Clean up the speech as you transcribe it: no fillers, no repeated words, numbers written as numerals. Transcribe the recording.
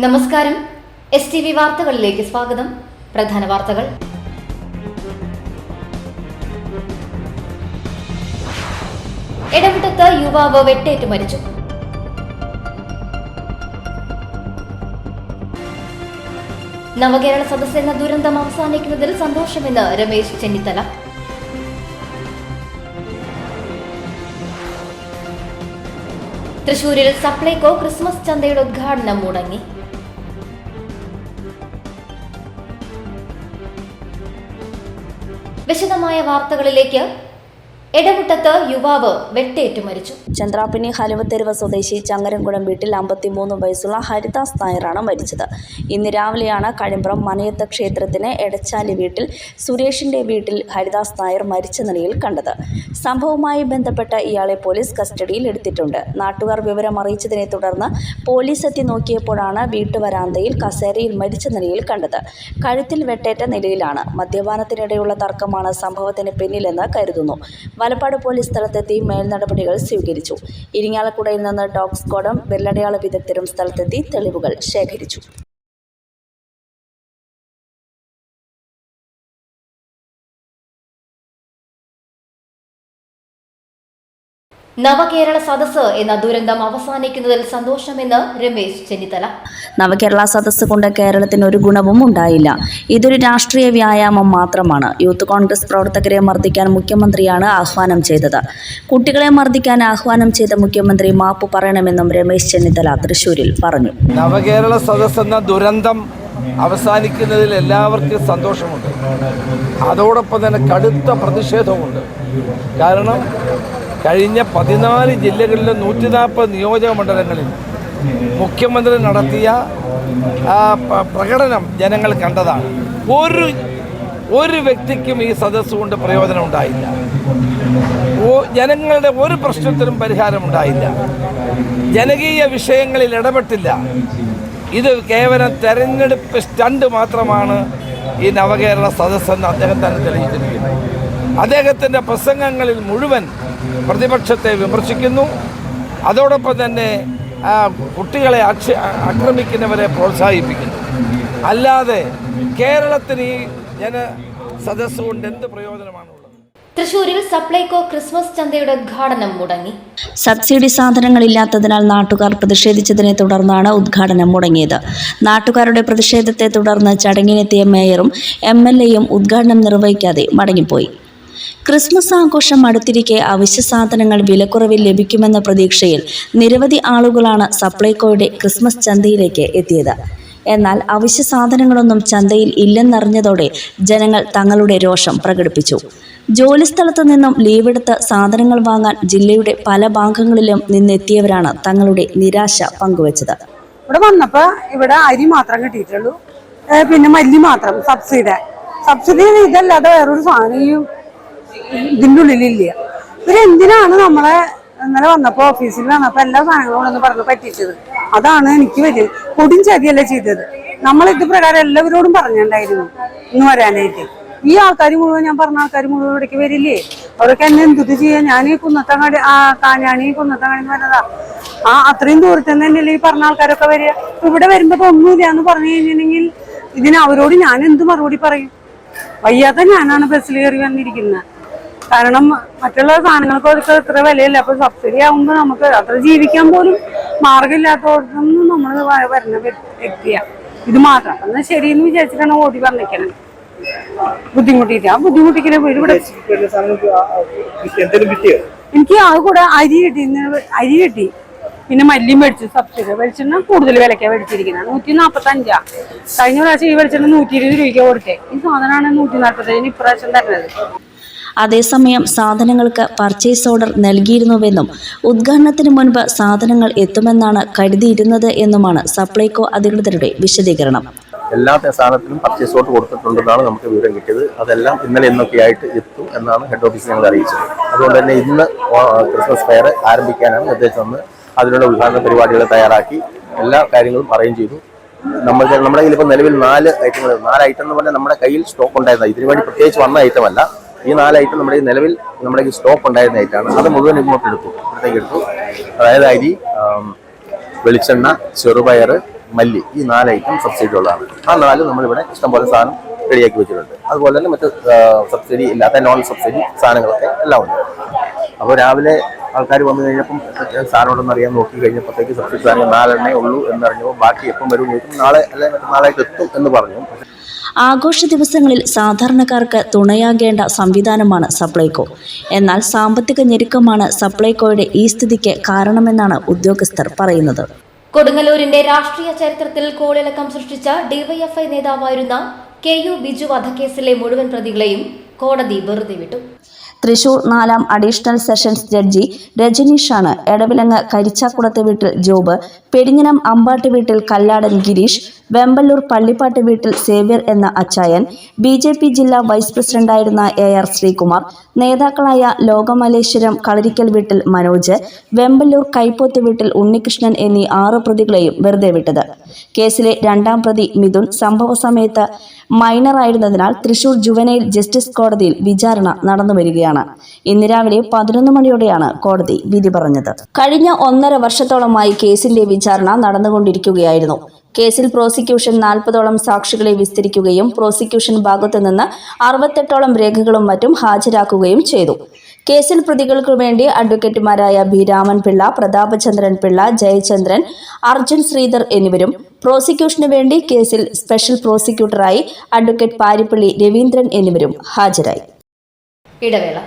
നമസ്കാരം. STV വാർത്തകളിലേക്ക് സ്വാഗതം. പ്രധാന വാർത്തകൾ. എടമുട്ടത്ത് യുവാവ് വെട്ടേറ്റ് മരിച്ചു. നവകേരള സദസ്സ് എന്ന ദുരന്തം അവസാനിക്കുന്നതിൽ സന്തോഷമെന്ന് രമേശ് ചെന്നിത്തല. തൃശൂരിൽ സപ്ലൈകോ ക്രിസ്മസ് ചന്തയുടെ ഉദ്ഘാടനം മുടങ്ങി. വിശദമായ വാർത്തകളിലേക്ക്. എടമുട്ടത്ത് യുവാവ് വെട്ടേറ്റ് മരിച്ചു. ചന്ദ്രാപ്പിനി ഹലുവത്തെരുവ് സ്വദേശി ചങ്ങരംകുളം വീട്ടിൽ 53 വയസ്സുള്ള ഹരിദാസ് നായരാണ് മരിച്ചത്. ഇന്ന് രാവിലെയാണ് കഴിമ്പ്രം മനയത്ത് ക്ഷേത്രത്തിന് എടച്ചാലി വീട്ടിൽ സുരേഷിന്റെ വീട്ടിൽ ഹരിദാസ് നായർ മരിച്ച നിലയിൽ കണ്ടത്. സംഭവവുമായി ബന്ധപ്പെട്ട് ഇയാളെ പോലീസ് കസ്റ്റഡിയിൽ എടുത്തിട്ടുണ്ട്. നാട്ടുകാർ വിവരം അറിയിച്ചതിനെ തുടർന്ന് പോലീസ് എത്തി നോക്കിയപ്പോഴാണ് വീട്ടുവരാന്തയിൽ കസേരയിൽ മരിച്ച നിലയിൽ കണ്ടത്. കഴുത്തിൽ വെട്ടേറ്റ നിലയിലാണ്. മദ്യപാനത്തിനിടെയുള്ള തർക്കമാണ് സംഭവത്തിന് പിന്നിലെന്ന് കരുതുന്നു. വലപ്പാട് പോലീസ് സ്ഥലത്തെത്തി മേൽനടപടികൾ സ്വീകരിച്ചു. ഇരിങ്ങാലക്കുടയിൽ നിന്ന് ഡോഗ് സ്ക്വാഡും വിരലടയാള വിദഗ്ധരും സ്ഥലത്തെത്തി തെളിവുകൾ ശേഖരിച്ചു. നവകേരള സദസ്സ് എന്ന ദുരന്തം അവസാനിക്കുന്നതിൽ സന്തോഷമെന്ന് രമേശ് ചെന്നിത്തല. നവകേരള സദസ്സ് കൊണ്ട് കേരളത്തിന് ഒരു ഗുണവും ഉണ്ടായില്ല. ഇതൊരു രാഷ്ട്രീയ വ്യായാമം മാത്രമാണ്. യൂത്ത് കോൺഗ്രസ് പ്രവർത്തകരെ മർദ്ദിക്കാൻ മുഖ്യമന്ത്രിയാണ് ആഹ്വാനം ചെയ്തത്. കുട്ടികളെ മർദ്ദിക്കാൻ ആഹ്വാനം ചെയ്ത മുഖ്യമന്ത്രി മാപ്പ് പറയണമെന്നും രമേശ് ചെന്നിത്തല തൃശൂരിൽ പറഞ്ഞു. നവകേരള സദസ്സ് എന്ന ദുരന്തം അവസാനിക്കുന്നതിൽ എല്ലാവർക്കും സന്തോഷമുണ്ട്. അതോടൊപ്പം തന്നെ കടുത്ത പ്രതിഷേധവുമുണ്ട്. കാരണം കഴിഞ്ഞ 14 ജില്ലകളിലെ 140 നിയോജക മണ്ഡലങ്ങളിൽ മുഖ്യമന്ത്രി നടത്തിയ പ്രകടനം ജനങ്ങൾ കണ്ടതാണ്. ഒരു വ്യക്തിക്കും ഈ സദസ്സ് കൊണ്ട് പ്രയോജനം ഉണ്ടായില്ല. ജനങ്ങളുടെ ഒരു പ്രശ്നത്തിനും പരിഹാരമുണ്ടായില്ല. ജനകീയ വിഷയങ്ങളിൽ ഇടപെട്ടില്ല. ഇത് കേവലം തെരഞ്ഞെടുപ്പ് സ്റ്റണ്ട് മാത്രമാണ് ഈ നവകേരള സദസ്സ് എന്ന് അദ്ദേഹം തന്നെ തെളിയിച്ചിരിക്കുന്നു. അദ്ദേഹത്തിൻ്റെ പ്രസംഗങ്ങളിൽ മുഴുവൻ പ്രതിപക്ഷത്തെ വിമർശിക്കുന്നു. അതോടൊപ്പം തന്നെ കുട്ടികളെ ആക്രമിക്കുന്നവരെ പ്രോത്സാഹിപ്പിക്കുന്നു. അല്ലാതെ കേരളത്തിന് ഈ സദസ്സ് കൊണ്ട് എന്ത് പ്രയോജനമാണുള്ളത്? തൃശൂരിൽ സപ്ലൈകോ ക്രിസ്മസ് ചന്തയുടെ ഉദ്ഘാടനം മുടങ്ങി. സബ്സിഡി സാധനങ്ങളില്ലാത്തതിനാൽ നാട്ടുകാർ പ്രതിഷേധിച്ചതിനെ തുടർന്നാണ് ഉദ്ഘാടനം മുടങ്ങിയത്. നാട്ടുകാരുടെ പ്രതിഷേധത്തെ തുടർന്ന് ചടങ്ങിനെത്തിയ മേയറും MLAയും ഉദ്ഘാടനം നിർവഹിക്കാതെ മടങ്ങിപ്പോയി. ക്രിസ്മസ് ആഘോഷം അടുത്തിരിക്കെ അവശ്യ സാധനങ്ങൾ വിലക്കുറവിൽ ലഭിക്കുമെന്ന പ്രതീക്ഷയിൽ നിരവധി ആളുകളാണ് സപ്ലൈകോയുടെ ക്രിസ്മസ് ചന്തയിലേക്ക് എത്തിയത്. എന്നാൽ അവശ്യ സാധനങ്ങളൊന്നും ചന്തയിൽ ഇല്ലെന്നറിഞ്ഞതോടെ ജനങ്ങൾ തങ്ങളുടെ രോഷം പ്രകടിപ്പിച്ചു. ജോലിസ്ഥലത്തു നിന്നും ലീവെടുത്ത് സാധനങ്ങൾ വാങ്ങാൻ ജില്ലയുടെ പല ഭാഗങ്ങളിലും നിന്നെത്തിയവരാണ് തങ്ങളുടെ നിരാശ പങ്കുവച്ചത്. ഇവിടെ വന്നപ്പോ ഇവിടെ അരി മാത്രം കിട്ടിയിട്ടുള്ളൂ, പിന്നെ മല്ലി മാത്രം സബ്സിഡി ഇതല്ലാതെ വേറൊരു സാധനം ഇതിൻ്റെ ഉള്ളിലില്ല. ഇവരെന്തിനാണ് നമ്മളെ ഇന്നലെ വന്നപ്പോ ഓഫീസിൽ വന്നപ്പോ എല്ലാ സാധനങ്ങളും ഒന്ന് പറഞ്ഞ് പറ്റിച്ചത്? അതാണ് എനിക്ക് വലിയ പൊടിയും ചതിയല്ല ചെയ്തത്. നമ്മളിത് പ്രകാരം എല്ലാവരോടും പറഞ്ഞിട്ടുണ്ടായിരുന്നു ഇന്ന് വരാനായിട്ട്. ഈ ആൾക്കാർ മുഴുവൻ, ഞാൻ പറഞ്ഞ ആൾക്കാർ മുഴുവൻ ഇവിടേക്ക് വരില്ലേ? അവരൊക്കെ എന്നെ എന്തിട്ട് ചെയ്യാൻ? ഞാൻ ഈ കുന്നത്തങ്ങാടി എന്ന് പറഞ്ഞതാ. അത്രയും ദൂരത്ത് തന്നെയല്ലേ ഈ പറഞ്ഞ ആൾക്കാരൊക്കെ വരിക. ഇവിടെ വരുമ്പോ ഒന്നുമില്ല എന്ന് പറഞ്ഞു കഴിഞ്ഞിട്ടുണ്ടെങ്കിൽ ഇതിന് അവരോട് ഞാൻ എന്ത് മറുപടി പറയും? വയ്യാത്ത ഞാനാണ് ബസ്സിൽ കയറി വന്നിരിക്കുന്നത്. കാരണം മറ്റുള്ള സാധനങ്ങൾക്കൊക്കെ ഇത്ര വിലയില്ല. അപ്പൊ സബ്സിഡി ആകുമ്പോൾ നമുക്ക് അത്ര ജീവിക്കാൻ പോലും മാർഗമില്ലാത്തതൊന്നും നമ്മൾ വരുന്ന വ്യക്തിയാ. ഇത് മാത്രം എന്നാൽ ശരിയെന്ന് വിചാരിച്ചിട്ടാണ് ഓടി പറഞ്ഞിരിക്കണത്. ബുദ്ധിമുട്ടിയിട്ട് ബുദ്ധിമുട്ടിക്കുന്ന ഇവിടെ എനിക്ക് അത് കൂടെ അരി കിട്ടി, പിന്നെ മല്ലിയും മേടിച്ചു. സബ്സിഡി വെളിച്ചെണ്ണ കൂടുതൽ വിലക്കാണ് മേടിച്ചിരിക്കുന്നത്. 145. കഴിഞ്ഞ പ്രാവശ്യം ഈ വെളിച്ചെണ്ണ 120 രൂപയ്ക്ക് കൊടുത്തേ. ഈ സാധനമാണ് 145 ഇപ്രാവശ്യം തരുന്നത്. അതേസമയം സാധനങ്ങൾക്ക് പർച്ചേസ് ഓർഡർ നൽകിയിരുന്നുവെന്നും ഉദ്ഘാടനത്തിന് മുൻപ് സാധനങ്ങൾ എത്തുമെന്നാണ് കരുതിയിരുന്നത് എന്നുമാണ് സപ്ലൈകോ അധികൃതരുടെ വിശദീകരണം. എല്ലാ സാധനത്തിനും പർച്ചേസ് ഓർഡർ കൊടുത്തിട്ടുണ്ടെന്നാണ് നമുക്ക് വിവരം കിട്ടിയത്. അതെല്ലാം ഇന്നലെ ഇന്നൊക്കെയായിട്ട് എത്തും എന്നാണ് ഹെഡ് ഓഫീസ് ഞങ്ങൾ അറിയിച്ചത്. അതുകൊണ്ട് തന്നെ ഇന്ന് ക്രിസ്മസ് ഫെയർ ആരംഭിക്കാനാണ് നിർദ്ദേശം തന്നത്. അതിനുള്ള ഉദ്ഘാടന പരിപാടികൾ തയ്യാറാക്കി എല്ലാ കാര്യങ്ങളും അറേഞ്ച് ചെയ്തു. നമ്മുടെ കയ്യിൽ ഇപ്പോൾ നിലവിൽ 4 ഐറ്റങ്ങൾ. 4 ഐറ്റം എന്ന് പറഞ്ഞാൽ നമ്മുടെ കയ്യിൽ സ്റ്റോക്ക് ഉണ്ടായിരുന്നത്. ഇതിനു വേണ്ടി പ്രത്യേകിച്ച് വന്ന ഐറ്റം അല്ല. ഈ 4 ഐറ്റം നമ്മുടെ നിലവിൽ നമ്മുടെ സ്റ്റോക്ക് ഉണ്ടായിരുന്ന ഐറ്റമാണ്. അത് മുഴുവൻ ഇങ്ങോട്ട് ഇവിടത്തേക്ക് എടുത്തു. അതായത് അരി, വെളിച്ചെണ്ണ, ചെറുപയർ, മല്ലി, ഈ 4 ഐറ്റം സബ്സിഡി ഉള്ളതാണ്. ആ 4 നമ്മളിവിടെ ഇഷ്ടംപോലെ സാധനം റെഡിയാക്കി വെച്ചിട്ടുണ്ട്. അതുപോലെ തന്നെ മറ്റ് സബ്സിഡി ഇല്ലാത്ത നോൺ സബ്സിഡി സാധനങ്ങളൊക്കെ എല്ലാം ഉണ്ട്. അപ്പോൾ രാവിലെ ആൾക്കാർ വന്നു കഴിഞ്ഞപ്പം സാധനമുണ്ടെന്ന് അറിയാൻ നോക്കി കഴിഞ്ഞപ്പോഴത്തേക്ക് സബ്സിഡി സാധനം 4 എണ്ണേ ഉള്ളൂ എന്നറിഞ്ഞപ്പോൾ ബാക്കി എപ്പം വരും ചോദിക്കും. നാളെ അല്ലെങ്കിൽ മറ്റന്നാളായിട്ട് എത്തും എന്ന് പറഞ്ഞു. ആഘോഷ ദിവസങ്ങളിൽ സാധാരണക്കാർക്ക് തുണയാകേണ്ട സംവിധാനമാണ് സപ്ലൈകോ. എന്നാൽ സാമ്പത്തിക ഞെരുക്കമാണ് സപ്ലൈകോയുടെ ഈ സ്ഥിതിക്ക് കാരണമെന്നാണ് ഉദ്യോഗസ്ഥർ പറയുന്നത്. കൊടുങ്ങല്ലൂരിന്റെ രാഷ്ട്രീയ ചരിത്രത്തിൽ കോളിളക്കം സൃഷ്ടിച്ച ഡിവൈഎഫ്ഐ നേതാവായിരുന്ന KU ബിജു വധക്കേസിലെ മുഴുവൻ പ്രതികളെയും കോടതി വെറുതെ വിട്ടു. തൃശൂർ 4ാം അഡീഷണൽ സെഷൻസ് ജഡ്ജി രജനീഷാണ് എടവിലങ്ങ് കരിച്ചാക്കുളത്ത് വീട്ടിൽ ജോബ്, പെരിഞ്ഞനം അമ്പാട്ട് വീട്ടിൽ കല്ലാടൻ ഗിരീഷ്, വെമ്പല്ലൂർ പള്ളിപ്പാട്ട് വീട്ടിൽ സേവ്യർ എന്ന അച്ചായൻ, BJP ജില്ലാ വൈസ് പ്രസിഡന്റായിരുന്ന AR ശ്രീകുമാർ, നേതാക്കളായ ലോകമലേശ്വരം കളരിക്കൽ വീട്ടിൽ മനോജ്, വെമ്പല്ലൂർ കൈപ്പോത്ത് വീട്ടിൽ ഉണ്ണികൃഷ്ണൻ എന്നീ 6 പ്രതികളെയും വെറുതെ വിട്ടത്. കേസിലെ 2ാം പ്രതി മിഥുൻ സംഭവ സമയത്ത് മൈനറായിരുന്നതിനാൽ തൃശൂർ ജുവനൈൽ ജസ്റ്റിസ് കോടതിയിൽ വിചാരണ നടന്നുവരികയാണ്. ഇന്ന് രാവിലെ 11 മണിയോടെയാണ് കോടതി വിധി പറഞ്ഞത്. കഴിഞ്ഞ 1.5 വർഷത്തോളമായി കേസിന്റെ വിചാരണ നടന്നുകൊണ്ടിരിക്കുകയായിരുന്നു. കേസിൽ പ്രോസിക്യൂഷൻ 40ഓളം സാക്ഷികളെ വിസ്തരിക്കുകയും പ്രോസിക്യൂഷൻ ഭാഗത്തുനിന്ന് 68ഓളം രേഖകളും മറ്റും ഹാജരാക്കുകയും ചെയ്തു. കേസിൽ പ്രതികൾക്കു വേണ്ടി അഡ്വക്കേറ്റുമാരായ B. രാമൻപിള്ള, പ്രതാപചന്ദ്രൻ പിള്ള, ജയചന്ദ്രൻ, അർജുൻ ശ്രീധർ എന്നിവരും, പ്രോസിക്യൂഷനു വേണ്ടി കേസിൽ സ്പെഷ്യൽ പ്രോസിക്യൂട്ടറായി അഡ്വക്കേറ്റ് പാരിപ്പള്ളി രവീന്ദ്രൻ എന്നിവരും ഹാജരായി. ഇടവേള.